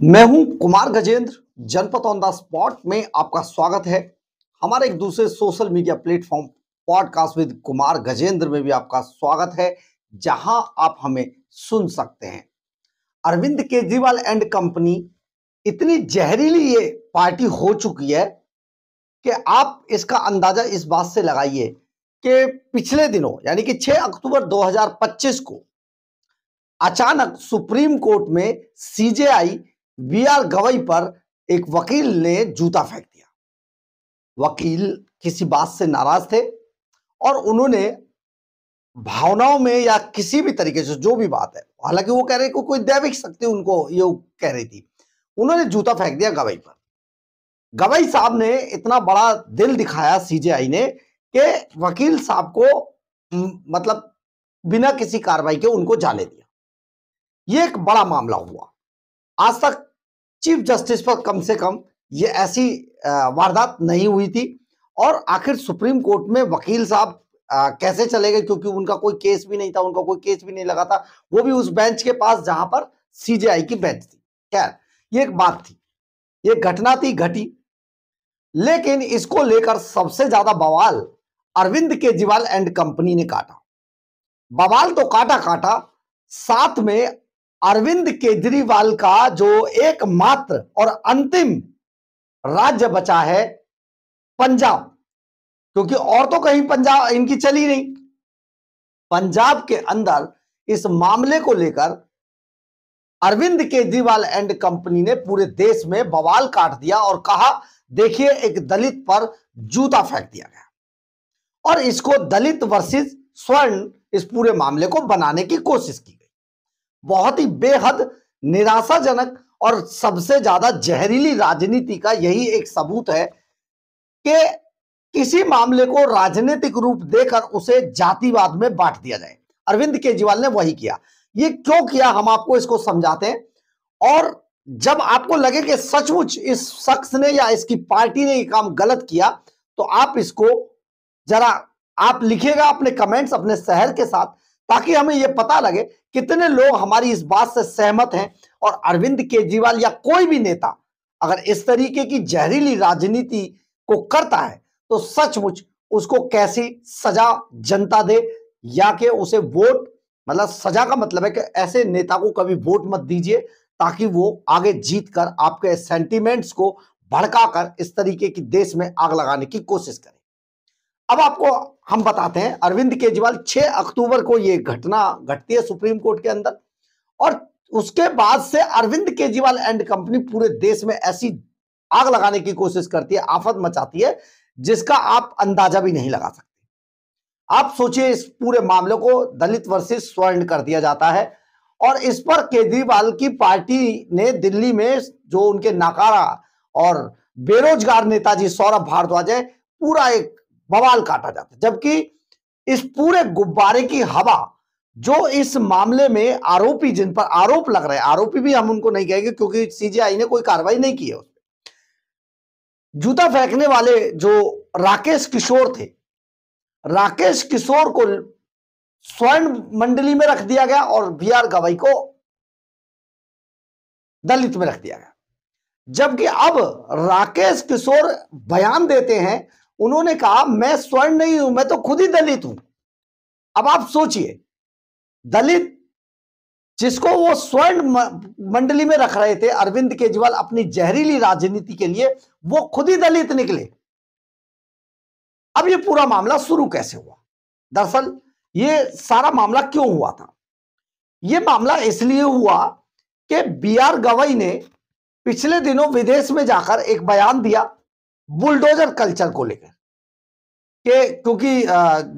मैं हूं कुमार गजेंद्र। जनपद ऑन द स्पॉट में आपका स्वागत है। हमारे एक दूसरे social media platform podcast with Kumar Gajendra में भी आपका स्वागत है, जहां आप हमें सुन सकते हैं। अरविंद केजरीवाल एंड कंपनी इतनी जहरीली ये पार्टी हो चुकी है कि आप इसका अंदाजा इस बात से लगाइए कि पिछले दिनों यानी कि 6 अक्टूबर 2025 को अचानक सुप्रीम कोर्ट में सीजेआई बीआर गवई पर एक वकील ने जूता फेंक दिया। वकील किसी बात से नाराज थे और उन्होंने भावनाओं में या किसी भी तरीके से जो भी बात है, हालांकि वो कह रहे कोई दैविक शक्ति उनको ये कह रही थी, उन्होंने जूता फेंक दिया गवई पर। गवई साहब ने इतना बड़ा दिल दिखाया सीजेआई ने कि वकील साहब को मतलब बिना किसी कार्रवाई के उनको जाने दिया। ये एक बड़ा मामला हुआ। आज तक चीफ जस्टिस पर कम से कम ये ऐसी वारदात नहीं हुई थी। और आखिर सुप्रीम कोर्ट में वकील साहब कैसे चले गए, क्योंकि उनका कोई केस भी नहीं था, उनका कोई केस भी नहीं लगा था, वो भी उस बेंच के पास जहां पर सीजेआई की बेंच थी। खैर, ये एक बात थी, ये घटना थी, घटी। लेकिन इसको लेकर सबसे ज्यादा बवाल अरविंद केजरीवाल एंड कंपनी ने काटा। बवाल तो काटा काटा, साथ में अरविंद केजरीवाल का जो एकमात्र और अंतिम राज्य बचा है पंजाब, क्योंकि और तो कहीं पंजाब इनकी चली नहीं। पंजाब के अंदर इस मामले को लेकर अरविंद केजरीवाल एंड कंपनी ने पूरे देश में बवाल काट दिया और कहा, देखिए एक दलित पर जूता फेंक दिया गया। और इसको दलित वर्सेस स्वर्ण इस पूरे मामले को बनाने की कोशिश की गई। बहुत ही बेहद निराशाजनक और सबसे ज्यादा जहरीली राजनीति का यही एक सबूत है कि किसी मामले को राजनीतिक रूप देकर उसे जातिवाद में बांट दिया जाए। अरविंद केजरीवाल ने वही किया। ये क्यों किया, हम आपको इसको समझाते हैं। और जब आपको लगे कि सचमुच इस शख्स ने या इसकी पार्टी ने ये काम गलत किया, तो आप इसको जरा आप लिखिएगा अपने कमेंट्स अपने शहर के साथ, ताकि हमें यह पता लगे कितने लोग हमारी इस बात से सहमत हैं। और अरविंद केजरीवाल या कोई भी नेता अगर इस तरीके की जहरीली राजनीति को करता है तो सचमुच उसको कैसी सजा जनता दे, या कि उसे वोट, मतलब सजा का मतलब है कि ऐसे नेता को कभी वोट मत दीजिए, ताकि वो आगे जीतकर आपके सेंटिमेंट्स को भड़काकर इस तरीके की देश में आग लगाने की कोशिश करे। अब आपको हम बताते हैं, अरविंद केजरीवाल 6 अक्टूबर को यह घटना घटती है सुप्रीम कोर्ट के अंदर, और उसके बाद से अरविंद केजरीवाल एंड कंपनी पूरे देश में ऐसी आग लगाने की कोशिश करती है, आफत मचाती है, जिसका आप अंदाजा भी नहीं लगा सकते। आप सोचिए, इस पूरे मामले को दलित वर्सेस स्वर्ण कर दिया जाता है, और इस पर केजरीवाल की पार्टी ने दिल्ली में जो उनके नाकारा और बेरोजगार नेताजी सौरभ भारद्वाज है, पूरा एक बवाल काटा जाता है। जबकि इस पूरे गुब्बारे की हवा जो इस मामले में आरोपी, जिन पर आरोप लग रहे हैं, आरोपी भी हम उनको नहीं कहेंगे क्योंकि सीजेआई ने कोई कार्रवाई नहीं की है उस पर। जूता फेंकने वाले जो राकेश किशोर थे, राकेश किशोर को स्वर्ण मंडली में रख दिया गया और बीआर गवई को दलित में रख दिया गया। जबकि अब राकेश किशोर बयान देते हैं, उन्होंने कहा मैं स्वर्ण नहीं हूं, मैं तो खुद ही दलित हूं। अब आप सोचिए, दलित जिसको वो स्वर्ण मंडली में रख रहे थे अरविंद केजरीवाल अपनी जहरीली राजनीति के लिए, वो खुद ही दलित निकले। अब ये पूरा मामला शुरू कैसे हुआ? दरअसल ये सारा मामला क्यों हुआ था? ये मामला इसलिए हुआ कि बीआर गवई ने पिछले दिनों विदेश में जाकर एक बयान दिया बुलडोजर कल्चर को लेकर, क्योंकि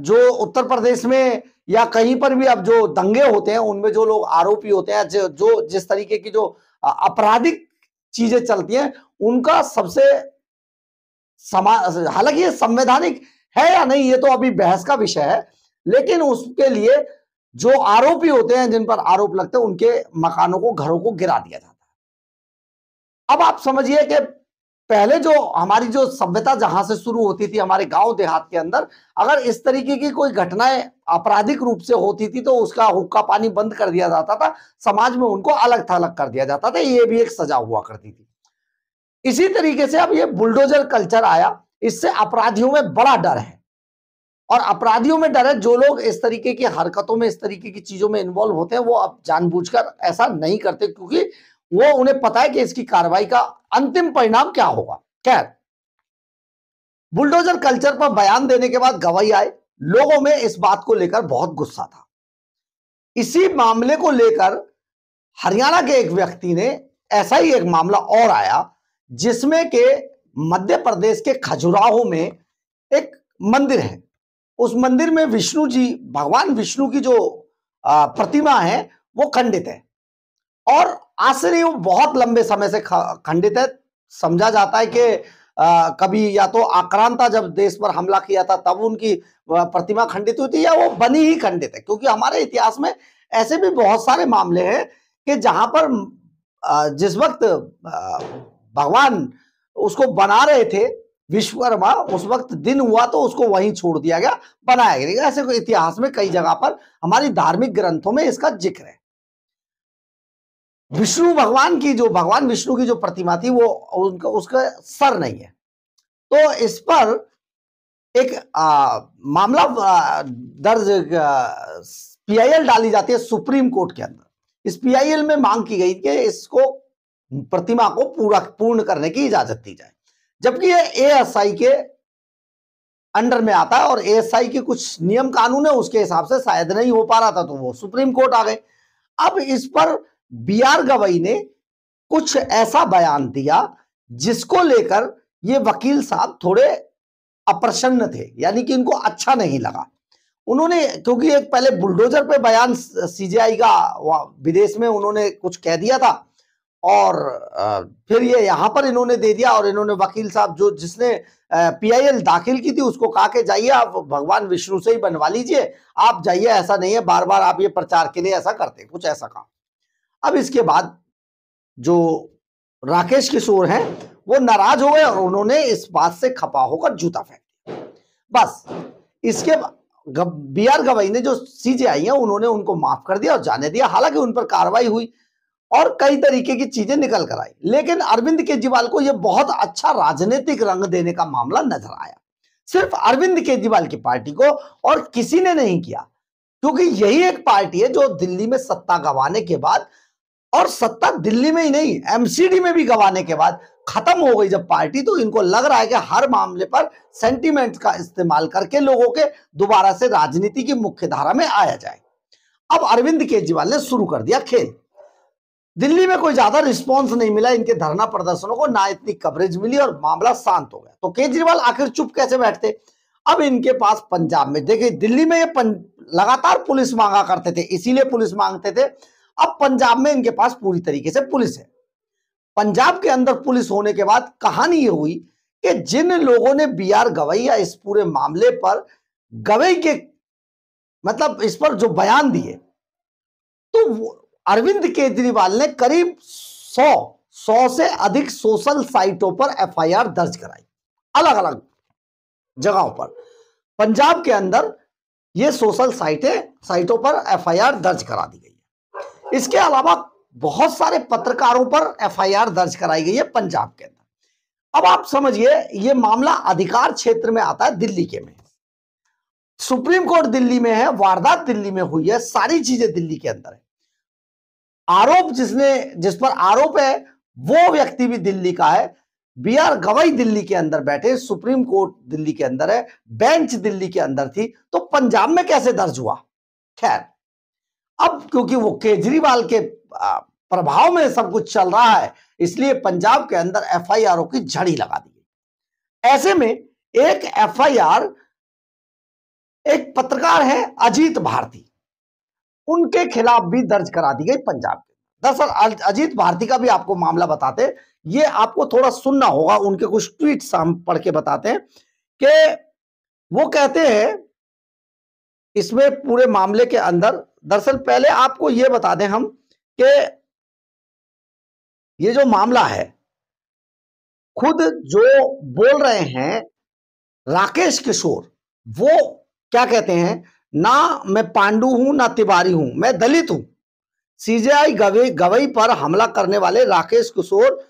जो उत्तर प्रदेश में या कहीं पर भी अब जो दंगे होते हैं, उनमें जो लोग आरोपी होते हैं, जो जिस तरीके की जो आपराधिक चीजें चलती हैं, उनका सबसे हालांकि ये संवैधानिक है या नहीं, ये तो अभी बहस का विषय है, लेकिन उसके लिए जो आरोपी होते हैं, जिन पर आरोप लगते हैं, उनके मकानों को, घरों को गिरा दिया जाता है। अब आप समझिए कि पहले जो हमारी जो सभ्यता जहां से शुरू होती थी हमारे गांव देहात के अंदर, अगर इस तरीके की कोई घटनाएं आपराधिक रूप से होती थी तो उसका हुक्का पानी बंद कर दिया जाता था, समाज में उनको अलग थलग कर दिया जाता था, ये भी एक सजा हुआ करती थी। इसी तरीके से अब ये बुलडोजर कल्चर आया, इससे अपराधियों में बड़ा डर है, और अपराधियों में डर है। जो लोग इस तरीके की हरकतों में, इस तरीके की चीजों में इन्वॉल्व होते हैं, वो अब जानबूझकर ऐसा नहीं करते, क्योंकि वो उन्हें पता है कि इसकी कार्रवाई का अंतिम परिणाम क्या होगा। खैर, बुलडोजर कल्चर पर बयान देने के बाद गवाही आए, लोगों में इस बात को लेकर बहुत गुस्सा था। इसी मामले को लेकर हरियाणा के एक व्यक्ति ने, ऐसा ही एक मामला और आया जिसमें के मध्य प्रदेश के खजुराहो में एक मंदिर है। उस मंदिर में विष्णु जी, भगवान विष्णु की जो प्रतिमा है वो खंडित है, और आज से नहीं, वो बहुत लंबे समय से खंडित है। समझा जाता है कि कभी या तो आक्रांता जब देश पर हमला किया था तब उनकी प्रतिमा खंडित हुई थी, या वो बनी ही खंडित है, क्योंकि हमारे इतिहास में ऐसे भी बहुत सारे मामले हैं कि जहां पर जिस वक्त भगवान उसको बना रहे थे विश्वकर्मा, उस वक्त दिन हुआ तो उसको वहीं छोड़ दिया गया, बनाया गया। ऐसे इतिहास में कई जगह पर हमारी धार्मिक ग्रंथों में इसका जिक्र है। विष्णु भगवान की जो, भगवान विष्णु की जो प्रतिमा थी वो उनका, उसका सर नहीं है। तो इस पर एक मामला दर्ज, पीआईएल डाली जाती है सुप्रीम कोर्ट के अंदर। इस पीआईएल में मांग की गई कि इसको, प्रतिमा को पूर्ण करने की इजाजत दी जाए, जबकि ये एएसआई के अंडर में आता है, और एएसआई के कुछ नियम कानून है, उसके हिसाब से शायद नहीं हो पा रहा था, तो वो सुप्रीम कोर्ट आ गए। अब इस पर बीआर गवई ने कुछ ऐसा बयान दिया जिसको लेकर ये वकील साहब थोड़े अप्रसन्न थे, यानी कि इनको अच्छा नहीं लगा। उन्होंने, क्योंकि एक पहले बुलडोजर पे बयान सीजेआई का विदेश में उन्होंने कुछ कह दिया था, और फिर ये यहां पर इन्होंने दे दिया, और इन्होंने वकील साहब जो, जिसने पीआईएल दाखिल की थी, उसको कहा कि जाइए आप भगवान विष्णु से ही बनवा लीजिए, आप जाइए, ऐसा नहीं है बार बार आप ये प्रचार के लिए ऐसा करते, कुछ ऐसा कहा। अब इसके बाद जो राकेश किशोर हैं वो नाराज हो गए, और उन्होंने इस बात से खपा होकर जूता फेंक दिया। बस इसके बीआर गवई ने, जो सीजेआई है, उन्होंने उनको माफ कर दिया और जाने दिया। हालांकि उन पर कार्रवाई हुई और कई तरीके की चीजें निकल कर आई, लेकिन अरविंद केजरीवाल को यह बहुत अच्छा राजनीतिक रंग देने का मामला नजर आया। सिर्फ अरविंद केजरीवाल की पार्टी को, और किसी ने नहीं किया, क्योंकि यही एक पार्टी है जो दिल्ली में सत्ता गंवाने के बाद, और सत्ता दिल्ली में ही नहीं एमसीडी में भी गंवाने के बाद खत्म हो गई जब पार्टी, तो इनको लग रहा है कि हर मामले पर सेंटीमेंट का इस्तेमाल करके लोगों के दोबारा से राजनीति की मुख्य धारा में आया जाए। अब अरविंद केजरीवाल ने शुरू कर दिया खेल। दिल्ली में कोई ज्यादा रिस्पांस नहीं मिला इनके धरना प्रदर्शनों को, ना इतनी कवरेज मिली, और मामला शांत हो गया। तो केजरीवाल आखिर चुप कैसे बैठते? अब इनके पास पंजाब में, देखिए दिल्ली में ये लगातार पुलिस मांगा करते थे, इसीलिए पुलिस मांगते थे। अब पंजाब में इनके पास पूरी तरीके से पुलिस है। पंजाब के अंदर पुलिस होने के बाद कहानी ये हुई कि जिन लोगों ने बीआर गवई या इस पूरे मामले पर गवई के, मतलब इस पर जो बयान दिए, तो अरविंद केजरीवाल ने करीब 100 से अधिक सोशल साइटों पर एफआईआर दर्ज कराई, अलग अलग जगहों पर पंजाब के अंदर। ये सोशल साइटों पर एफआईआर दर्ज करा दी गई है। इसके अलावा बहुत सारे पत्रकारों पर एफआईआर दर्ज कराई गई है पंजाब के अंदर। अब आप समझिए, ये मामला अधिकार क्षेत्र में आता है, दिल्ली के में। सुप्रीम कोर्ट दिल्ली में है, वारदात दिल्ली में हुई है, सारी चीजें दिल्ली के अंदर है। आरोप जिस पर आरोप है वो व्यक्ति भी दिल्ली का है। बीआर गवई दिल्ली के अंदर बैठे, सुप्रीम कोर्ट दिल्ली के अंदर है, बेंच दिल्ली के अंदर थी, तो पंजाब में कैसे दर्ज हुआ? खैर, अब क्योंकि वो केजरीवाल के प्रभाव में सब कुछ चल रहा है, इसलिए पंजाब के अंदर एफआईआर की झड़ी लगा दी गई। ऐसे में एक एफआईआर, एक पत्रकार है अजीत भारती, उनके खिलाफ भी दर्ज करा दी गई पंजाब के। दरअसल अजीत भारती का भी आपको मामला बताते, ये आपको थोड़ा सुनना होगा, उनके कुछ ट्वीट्स हम पढ़ के बताते हैं कि वो कहते हैं इसमें पूरे मामले के अंदर। दरअसल पहले आपको ये बता दें हम कि ये जो मामला है, खुद जो बोल रहे हैं राकेश किशोर, वो क्या कहते हैं, ना मैं पांडु हूं ना तिवारी हूं, मैं दलित हूं। सीजेआई गवई पर हमला करने वाले राकेश किशोर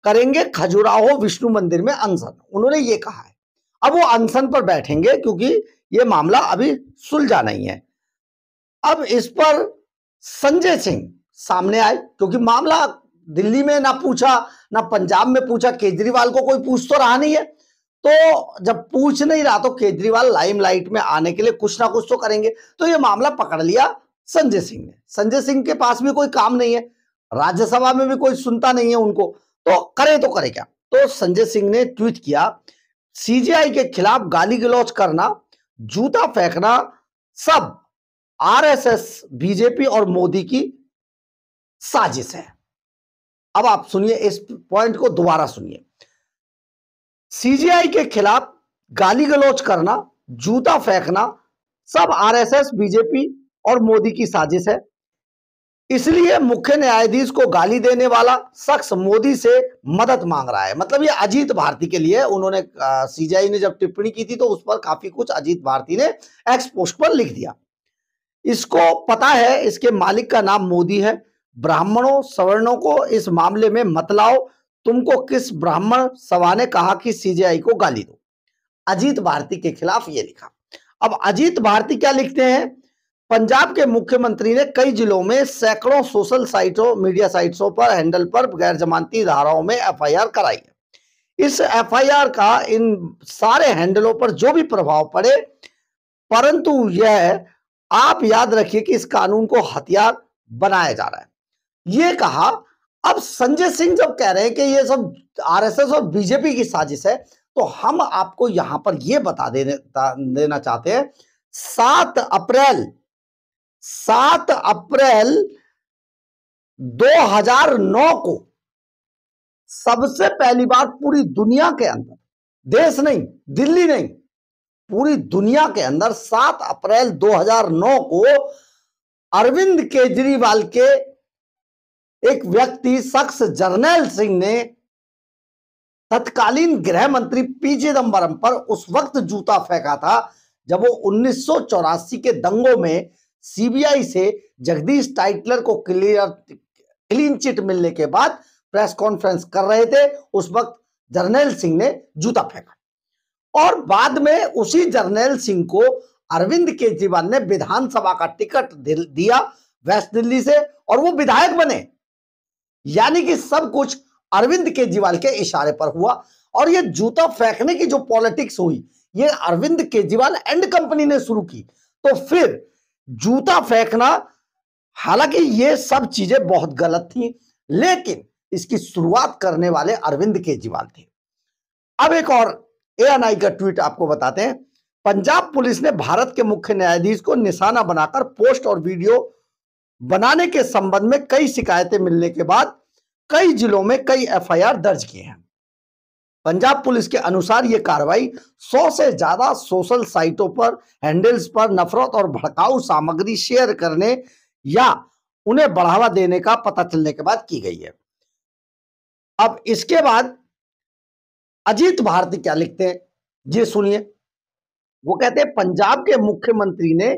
करेंगे खजुराहो विष्णु मंदिर में अनशन, उन्होंने ये कहा है। अब वो अनशन पर बैठेंगे क्योंकि ये मामला अभी सुलझा नहीं है। अब इस पर संजय सिंह सामने आए, क्योंकि मामला दिल्ली में ना पूछा ना पंजाब में पूछा, केजरीवाल को कोई पूछ तो रहा नहीं है। तो जब पूछ नहीं रहा तो केजरीवाल लाइमलाइट में आने के लिए कुछ ना कुछ तो करेंगे। तो ये मामला पकड़ लिया संजय सिंह ने। संजय सिंह के पास भी कोई काम नहीं है, राज्यसभा में भी कोई सुनता नहीं है उनको, तो करे क्या। तो संजय सिंह ने ट्वीट किया, सीजेआई के खिलाफ गाली गलौज करना, जूता फेंकना सब आरएसएस, बीजेपी और मोदी की साजिश है। अब आप सुनिए, इस पॉइंट को दोबारा सुनिए। सीजेआई के खिलाफ गाली गलौज करना, जूता फेंकना सब आरएसएस, बीजेपी और मोदी की साजिश है। इसलिए मुख्य न्यायाधीश को गाली देने वाला शख्स मोदी से मदद मांग रहा है। मतलब ये अजीत भारती के लिए उन्होंने, सीजेआई ने जब टिप्पणी की थी तो उस पर काफी कुछ अजीत भारती ने एक्स पोस्ट पर लिख दिया। इसको पता है इसके मालिक का नाम मोदी है। ब्राह्मणों सवर्णों को इस मामले में मत लाओ। तुमको किस ब्राह्मण सभा ने कहा कि सीजेआई को गाली दो? अजीत भारती के खिलाफ ये लिखा। अब अजीत भारती क्या लिखते हैं, पंजाब के मुख्यमंत्री ने कई जिलों में सैकड़ों सोशल साइटों, मीडिया साइट्सों पर हैंडल पर गैर जमानती धाराओं में एफआईआर कराई है। इस एफआईआर का इन सारे हैंडलों पर जो भी प्रभाव पड़े, परंतु यह आप याद रखिए कि इस कानून को हथियार बनाया जा रहा है, ये कहा। अब संजय सिंह जब कह रहे हैं कि ये सब आरएसएस और बीजेपी की साजिश है, तो हम आपको यहां पर यह बता देना चाहते हैं, 7 अप्रैल 2009 को सबसे पहली बार पूरी दुनिया के अंदर, देश नहीं, दिल्ली नहीं, पूरी दुनिया के अंदर 7 अप्रैल 2009 को अरविंद केजरीवाल के एक व्यक्ति शख्स जर्नैल सिंह ने तत्कालीन गृह मंत्री पी चिदंबरम पर उस वक्त जूता फेंका था जब वो 1984 के दंगों में सीबीआई से जगदीश टाइटलर को क्लीन चिट मिलने के बाद प्रेस कॉन्फ्रेंस कर रहे थे। उस वक्त जर्नैल सिंह ने जूता फेंका और बाद में उसी जर्नैल सिंह को अरविंद केजरीवाल ने विधानसभा का टिकट दिया वेस्ट दिल्ली से और वो विधायक बने। यानी कि सब कुछ अरविंद केजरीवाल के इशारे पर हुआ। और ये जूता फेंकने की जो पॉलिटिक्स हुई, ये अरविंद केजरीवाल एंड कंपनी ने शुरू की। तो फिर जूता फेंकना, हालांकि ये सब चीजें बहुत गलत थी, लेकिन इसकी शुरुआत करने वाले अरविंद केजरीवाल थे। अब एक और एएनआई का ट्वीट आपको बताते हैं। पंजाब पुलिस ने भारत के मुख्य न्यायाधीश को निशाना बनाकर पोस्ट और वीडियो बनाने के संबंध में कई शिकायतें मिलने के बाद कई जिलों में कई एफआईआर दर्ज किए हैं। पंजाब पुलिस के अनुसार यह कार्रवाई 100 से ज्यादा सोशल साइटों पर हैंडल्स पर नफरत और भड़काऊ सामग्री शेयर करने या उन्हें बढ़ावा देने का पता चलने के बाद की गई है। अब इसके बाद अजीत भारती क्या लिखते हैं, ये सुनिए। वो कहते हैं, पंजाब के मुख्यमंत्री ने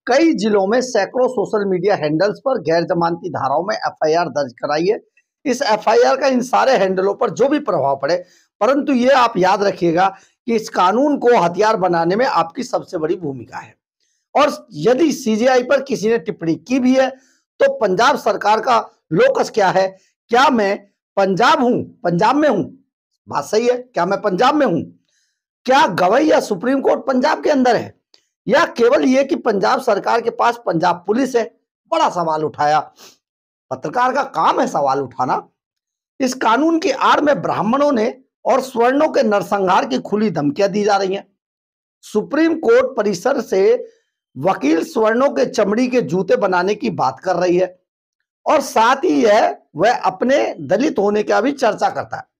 कई जिलों में सैकड़ों सोशल मीडिया हैंडल्स पर गैर जमानती धाराओं में एफआईआर दर्ज कराई है। इस एफआईआर का इन सारे हैंडलों पर जो भी प्रभाव पड़े, परंतु ये आप याद रखिएगा कि इस कानून को हथियार बनाने में आपकी सबसे बड़ी भूमिका है। और यदि सीजेआई पर किसी ने टिप्पणी की भी है तो पंजाब सरकार का लोकस क्या है, क्या मैं पंजाब में हूं, बात सही है, क्या मैं पंजाब में हूं, क्या गवई या सुप्रीम कोर्ट पंजाब के अंदर है, या केवल यह कि पंजाब सरकार के पास पंजाब पुलिस है? बड़ा सवाल उठाया। पत्रकार का काम है सवाल उठाना। इस कानून की आड़ में ब्राह्मणों ने और स्वर्णों के नरसंहार की खुली धमकियां दी जा रही हैं। सुप्रीम कोर्ट परिसर से वकील स्वर्णों के चमड़ी के जूते बनाने की बात कर रही है और साथ ही वह अपने दलित होने का भी चर्चा करता है।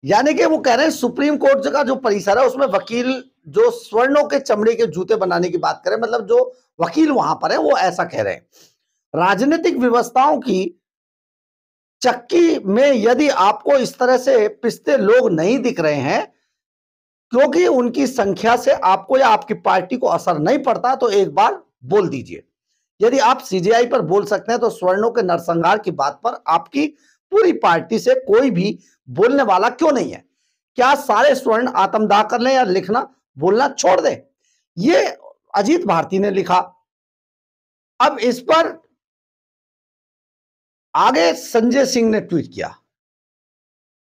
यानी कि वो कह रहे हैं सुप्रीम कोर्ट का जो परिसर है उसमें वकील जो स्वर्णों के चमड़े के जूते बनाने की बात करें, मतलब जो वकील वहां पर है वो ऐसा कह रहे हैं। राजनीतिक व्यवस्थाओं की चक्की में यदि आपको इस तरह से पिसते लोग नहीं दिख रहे हैं क्योंकि उनकी संख्या से आपको या आपकी पार्टी को असर नहीं पड़ता, तो एक बार बोल दीजिए। यदि आप सीजेआई पर बोल सकते हैं तो स्वर्णों के नरसंहार की बात पर आपकी पूरी पार्टी से कोई भी बोलने वाला क्यों नहीं है? क्या सारे स्वर्ण आत्मदाह कर लें या लिखना बोलना छोड़ दें? ये अजीत भारती ने लिखा। अब इस पर आगे संजय सिंह ने ट्वीट किया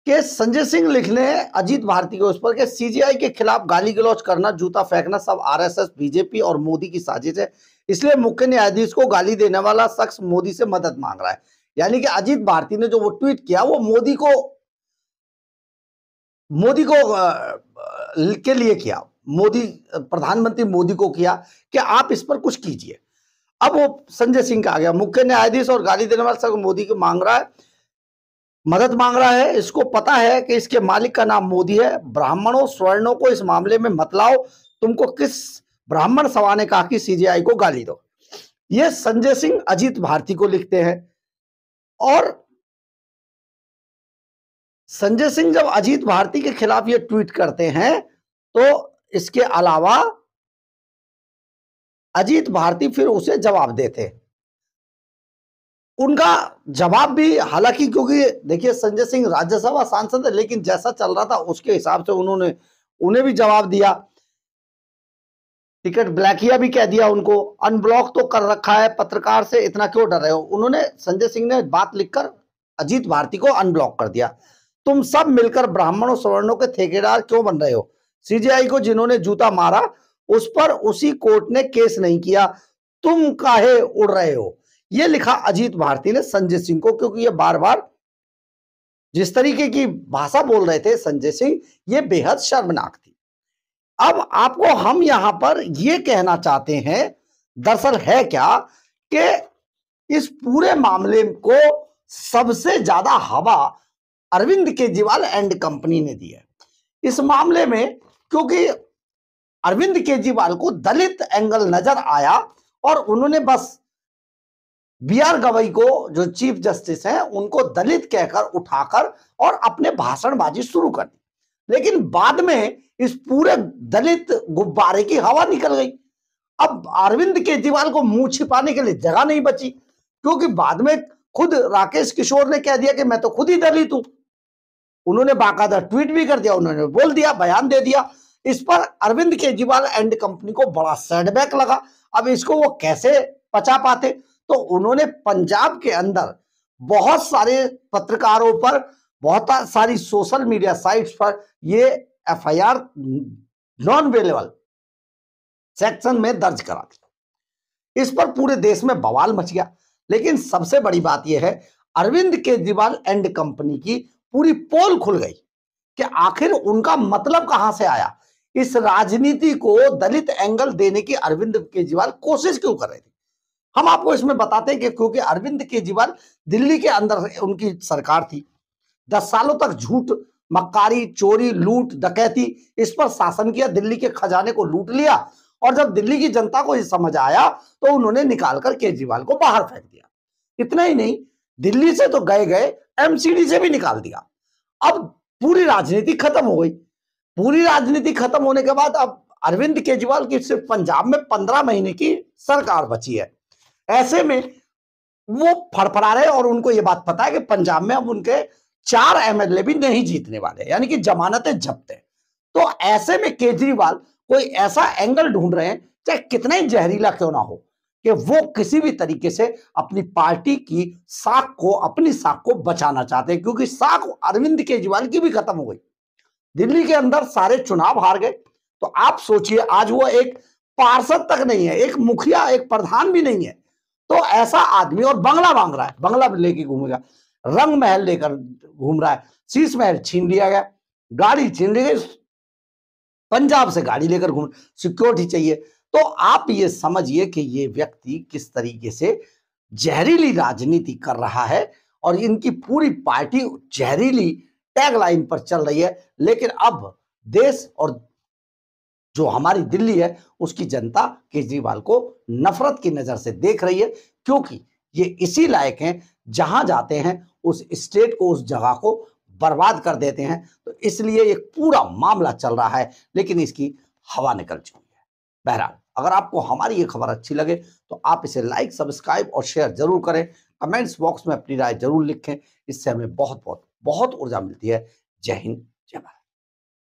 कि संजय सिंह लिखने अजीत भारती के उस पर कि सीजेआई के खिलाफ गाली गलौज करना, जूता फेंकना सब आरएसएस, बीजेपी और मोदी की साजिश है। इसलिए मुख्य न्यायाधीश को गाली देने वाला शख्स मोदी से मदद मांग रहा है। यानी कि अजीत भारती ने जो वो ट्वीट किया वो मोदी को के लिए किया, प्रधानमंत्री मोदी को किया कि आप इस पर कुछ कीजिए। अब वो संजय सिंह का आ गया, मुख्य न्यायाधीश और गाली देने वाला शख्स मोदी को मदद मांग रहा है। इसको पता है कि इसके मालिक का नाम मोदी है। ब्राह्मणों स्वर्णों को इस मामले में मत लाओ। तुमको किस ब्राह्मण सभा ने कहा कि सीजेआई को गाली दो? ये संजय सिंह अजीत भारती को लिखते हैं। और संजय सिंह जब अजीत भारती के खिलाफ ये ट्वीट करते हैं तो इसके अलावा अजीत भारती फिर उसे जवाब देते। उनका जवाब भी, हालांकि क्योंकि देखिए संजय सिंह राज्यसभा सांसद है, लेकिन जैसा चल रहा था उसके हिसाब से उन्हें भी जवाब दिया। टिकट ब्लैकिया भी कह दिया, उनको अनब्लॉक तो कर रखा है, पत्रकार से इतना क्यों डर रहे हो? उन्होंने, संजय सिंह ने बात लिखकर अजीत भारती को अनब्लॉक कर दिया। तुम सब मिलकर ब्राह्मणों सवर्णों के ठेकेदार क्यों बन रहे हो? सीजेआई को जिन्होंने जूता मारा उस पर उसी कोर्ट ने केस नहीं किया, तुम काहे उड़ रहे हो? ये लिखा अजीत भारती ने संजय सिंह को, क्योंकि ये बार बार जिस तरीके की भाषा बोल रहे थे संजय सिंह, ये बेहद शर्मनाक थी। अब आपको हम यहां पर ये कहना चाहते हैं, दरअसल है क्या कि इस पूरे मामले को सबसे ज्यादा हवा अरविंद केजरीवाल एंड कंपनी ने दी है इस मामले में, क्योंकि अरविंद केजरीवाल को दलित एंगल नजर आया और उन्होंने बस बीआर गवई को, जो चीफ जस्टिस हैं, उनको दलित कहकर उठाकर और अपने भाषणबाजी शुरू कर दी। लेकिन बाद में इस पूरे दलित गुब्बारे की हवा निकल गई। अब अरविंद केजरीवाल को मुंह छिपाने के लिए जगह नहीं बची, क्योंकि बाद में खुद राकेश किशोर ने कह दिया कि मैं तो खुद ही दलित हूं। उन्होंने बाकायदा ट्वीट भी कर दिया, उन्होंने बोल दिया, बयान दे दिया। इस पर अरविंद केजरीवाल एंड कंपनी को बड़ा सेटबैक लगा। अब इसको वो कैसे पचा पाते? तो उन्होंने पंजाब के अंदर बहुत सारे पत्रकारों पर, बहुत सारी सोशल मीडिया साइट्स पर ये एफआईआर नॉन अवेलेबल सेक्शन में दर्ज करा दी। इस पर पूरे देश में बवाल मच गया। लेकिन सबसे बड़ी बात यह है, अरविंद केजरीवाल एंड कंपनी की पूरी पोल खुल गई कि आखिर उनका मतलब कहां से आया। इस राजनीति को दलित एंगल देने की अरविंद केजरीवाल कोशिश क्यों कर रहे थे? हम आपको इसमें बताते हैं कि क्योंकि अरविंद केजरीवाल दिल्ली के अंदर उनकी सरकार थी, 10 सालों तक झूठ, मक्कारी, चोरी, लूट, डकैती, इस पर शासन किया, दिल्ली के खजाने को लूट लिया। और जब दिल्ली की जनता को ये समझ आया तो उन्होंने निकालकर केजरीवाल को बाहर फेंक दिया। इतना ही नहीं, दिल्ली से तो गए एमसीडी से भी निकाल दिया। अब पूरी राजनीति खत्म हो गई। पूरी राजनीति खत्म होने के बाद अब अरविंद केजरीवाल की सिर्फ पंजाब में 15 महीने की सरकार बची है। ऐसे में वो फड़फड़ा रहे और उनको ये बात पता है कि पंजाब में अब उनके 4 एमएलए भी नहीं जीतने वाले, यानी कि जमानतें जब्त है। तो ऐसे में केजरीवाल कोई ऐसा एंगल ढूंढ रहे हैं, चाहे कितना ही जहरीला क्यों ना हो, कि वो किसी भी तरीके से अपनी पार्टी की साख को, अपनी साख को बचाना चाहते हैं, क्योंकि साख अरविंद केजरीवाल की भी खत्म हो गई। दिल्ली के अंदर सारे चुनाव हार गए। तो आप सोचिए, आज वो एक पार्षद तक नहीं है, एक मुखिया, एक प्रधान भी नहीं है। तो ऐसा आदमी, और बंगला मांग रहा है, बंगला लेके घूमेगा, रंग महल लेकर घूम रहा है, शीश महल छीन लिया गया, गाड़ी छीन ली गई, पंजाब से गाड़ी लेकर घूम, सिक्योरिटी चाहिए। तो आप ये समझिए कि ये व्यक्ति किस तरीके से जहरीली राजनीति कर रहा है और इनकी पूरी पार्टी जहरीली टैगलाइन पर चल रही है। लेकिन अब देश और जो हमारी दिल्ली है उसकी जनता केजरीवाल को नफरत की नजर से देख रही है, क्योंकि ये इसी लायक हैं जहां जाते हैं उस स्टेट को, उस जगह को बर्बाद कर देते हैं। तो इसलिए एक पूरा मामला चल रहा है, लेकिन इसकी हवा निकल चुकी है। बहरहाल, अगर आपको हमारी ये खबर अच्छी लगे तो आप इसे लाइक, सब्सक्राइब और शेयर जरूर करें। कमेंट्स बॉक्स में अपनी राय जरूर लिखें। इससे हमें बहुत बहुत बहुत ऊर्जा मिलती है। जय हिंद,